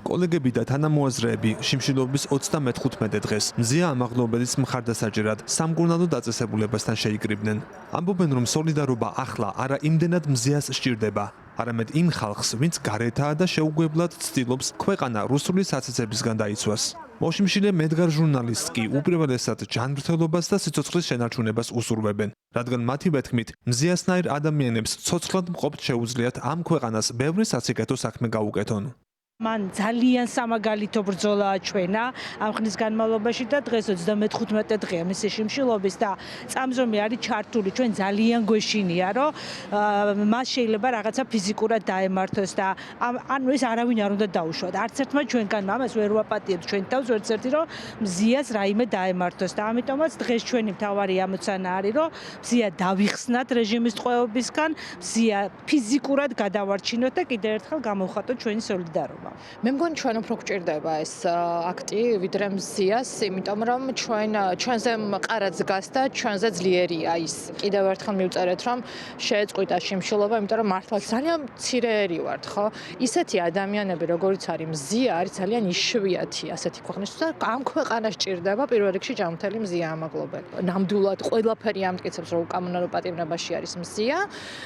კოლეგები და თანამოაზრეები შიმშილობის 35 დღეს მზია ამაღლობელის მხარდასაჭერად სამკურნალო დაწესებულებასთან შეიკრიბნენ. ამბობენ, რომ სოლიდარობა ახლა არა იმდენად მზიას სჭირდება, არამედ იმ ხალხს, ვინც გარეთაა და შეუგვებლად ცდილობს ქვეყანა რუსული საცეცებისგან დაიცვას. მოშიმშილე მედგარ ჟურნალისტს კი უპირველესად ჯანმრთელობას და სიცოცხლის შენარჩუნებას უსურვებენ, რადგან მათი ვეთქმით, მზიასნაირ ადამიანებს ცოცხლად მყოფთ შეუძლიათ ამ ქვეყანას ბევრი სასიკეთო საქმე გაუკეთონ. მან ძალიან სამაგალითო ბრძოლა აჩვენა ამ ხნის განმავლობაში და დღეს 35 დღეა მისი შიმშილობის და წამზომი არის ჩართული. ჩვენ ძალიან გვეშინია, რომ მას შეიძლება რაღაცა ფიზიკურად დაემართოს და ანუ ეს არავინ არ უნდა დაუშვათ. არც ერთმა ჩვენგანმა ამას ვერ ვაპატიებთ ჩვენ თავს ვერც ერთი, რომ მზიას რაიმე დაემართოს და ამიტომაც დღეს ჩვენი მთავარი ამოცანა არის, რომ მზია დავიხსნათ რეჟიმის ტყვეობისგან, მზია ფიზიკურად გადავარჩინოთ და კიდევ ერთხელ გამოვხატოთ ჩვენი სოლიდარობა. მე მგონი ჩვენ უფრო გვჭირდება ეს აქტი ვიდრე მზიას, იმიტომ რომ ჩვენზე მყარად დგას და ჩვენზე ძლიერია ის. კიდევ ერთხელ მივწერეთ, რომ შეეწყვიტა შიმშილობა, იმიტომ რომ მართლა ძალიან მცირეერი ვართ, ხო? ისეთი ადამიანები, როგორიც არის მზია, არის ძალიან იშვიათი ასეთი ქვეყნისთვის და ამ ქვეყანას ჭირდება პირველ რიგში ჯანმრთელი მზია ამაღლობელი. ნამდვილად ყველაფერი ამტკიცებს, რომ უკანონო პატიმრებაში არის მზია,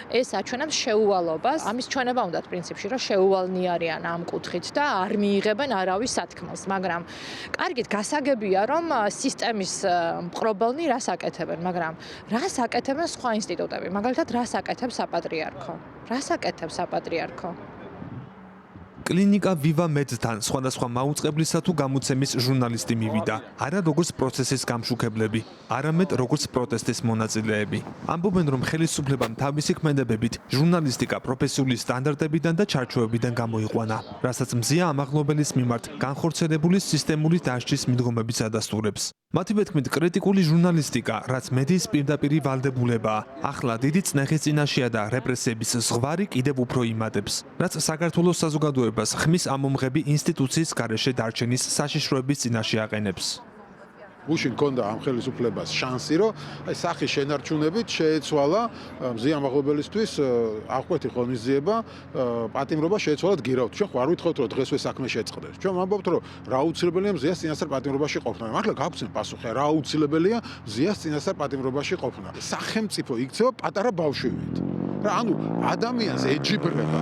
ეს აჩვენებს შეუვალობას. ამის ჩვენება უნდათ პრინციპში, რომ შეუვალნი არიან ამ კუთხით და არ მიიღებენ არავის სათქმელს, მაგრამ კარგით გასაგებია, რომ სისტემის მყრობელნი რას აკეთებენ, მაგრამ რას აკეთებენ სხვა ინსტიტუტები, მაგალითად რას აკეთებს საპატრიარქო. კლინიკა ვივა მედთან სხვადასხვა მაუწყებლისა თუ გამოცემის ჟურნალისტი მივიდა, არა როგორც პროცესის გამშუქებლები, არამედ როგორც პროტესტის მონაწილეები. ამბობენ, რომ ხელისუფლებამ თავისი ქმედებებით ჟურნალისტიკა პროფესიული სტანდარტებიდან და ჩარჩოებიდან გამოიყვანა, რასაც მზია ამაღლობელის მიმართ განხორციელებული სისტემური დასჯის მიდგომებიც ადასტურებს. მათი ვეთქმით, კრიტიკული ჟურნალისტიკა, რაც მედიის პირდაპირი ვალდებულებაა, ახლა დიდი წნეხის წინაშეა და რეპრესიების ზღვარი კიდევ უფრო იმატებს, რაც საქართველოს საზოგადოებას ხმის ამომღები ინსტიტუციის გარეშე დარჩენის საშიშროების წინაშე აყენებს. გუშინ ჰქონდა ამ ხელისუფლებას შანსი, რომ სახის შენარჩუნებით შეეცვალა მზია ამაღლობელისთვის აღკვეთი ღონისძიება, პატიმრობა შეეცვალათ გირავთ. ჩვენ ხარ ვითხოვთ, რომ დღესვე საქმე შეწყდეს. ჩვენ ვამბობთ, რომ რა აუცილებელია მზიას წინასწარ პატიმრობაში ყოფნა. მართლა გაგვცემ პასუხი, რა აუცილებელია მზიას წინასწარ პატიმრობაში ყოფნა. სახელმწიფო იქცევა პატარა ბავშვივით. ანუ ადამიანს ეჯიბრება.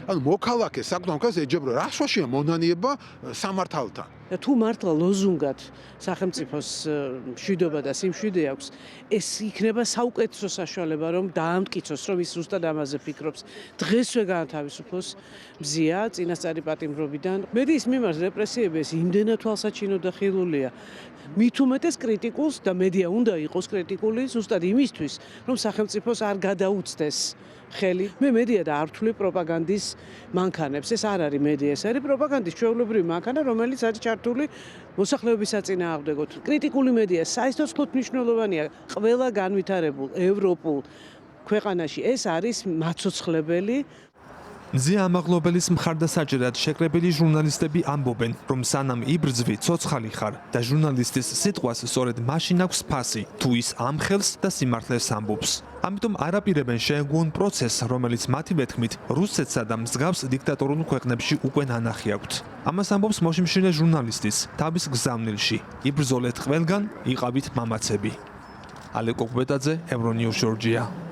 ანუ მოქალაქეს საკუთარ ეჯიბრება. რა საშია მონანიება სამართალთან. თუ მართლა ლოზუნგად სახელმწიფოს მშვიდობა და სიმშვიდე აქვს, ეს იქნება საუკეთესო საშუალება, რომ დაამტკიცოს, რომ ის ზუსტად ამაზე ფიქრობს. დღესვე გაათავისუფლოს მზია წინასწარი პატიმრობიდან. მედიის მიმართ რეპრესიები ეს იმდენად თვალსაჩინო და ხილულია. მით უმეტეს კრიტიკულს და მედია უნდა იყოს კრიტიკული ზუსტად იმისთვის, რომ სახელმწიფოს არ გადაუცდეს ხელი. მე მედია და არ ვთვლი პროპაგანდის მანქანებს. ეს არ არის მედია, ეს არის პროპაგანდის ჩვეულებრივი მანქანა, რომელიც არის ჩართული მოსახლეობის საწინააღმდეგოდ. კრიტიკული მედია საერთოდ მნიშვნელოვანია ყველა განვითარებულ ევროპულ ქვეყანაში. ეს არის მაცოცხლებელი. მზია ამაღლობელის მხარდასაჭერად შეკრებილი ჟურნალისტები ამბობენ, რომ სანამ იბრძვი ცოცხალი ხარ და ჟურნალისტის სიტყვას სწორედ მაშინ აქვს ფასი, თუ ის ამხელს და სიმართლეს ამბობს. ამიტომ არაპირებენ შეეგუონ პროცესს, რომელიც მათი ვეთქმით რუსეთსა და მსგავს დიქტატორულ ქვეყნებში უკვე ნანახი აქვთ. ამას ამბობს მოშიმშილე ჟურნალისტის თავის გზავნილში. იბრძოლეთ ყველგან, იყავით მამაცები. ალეკო კვეტაძე, ევრონიუს, ჯორჯია.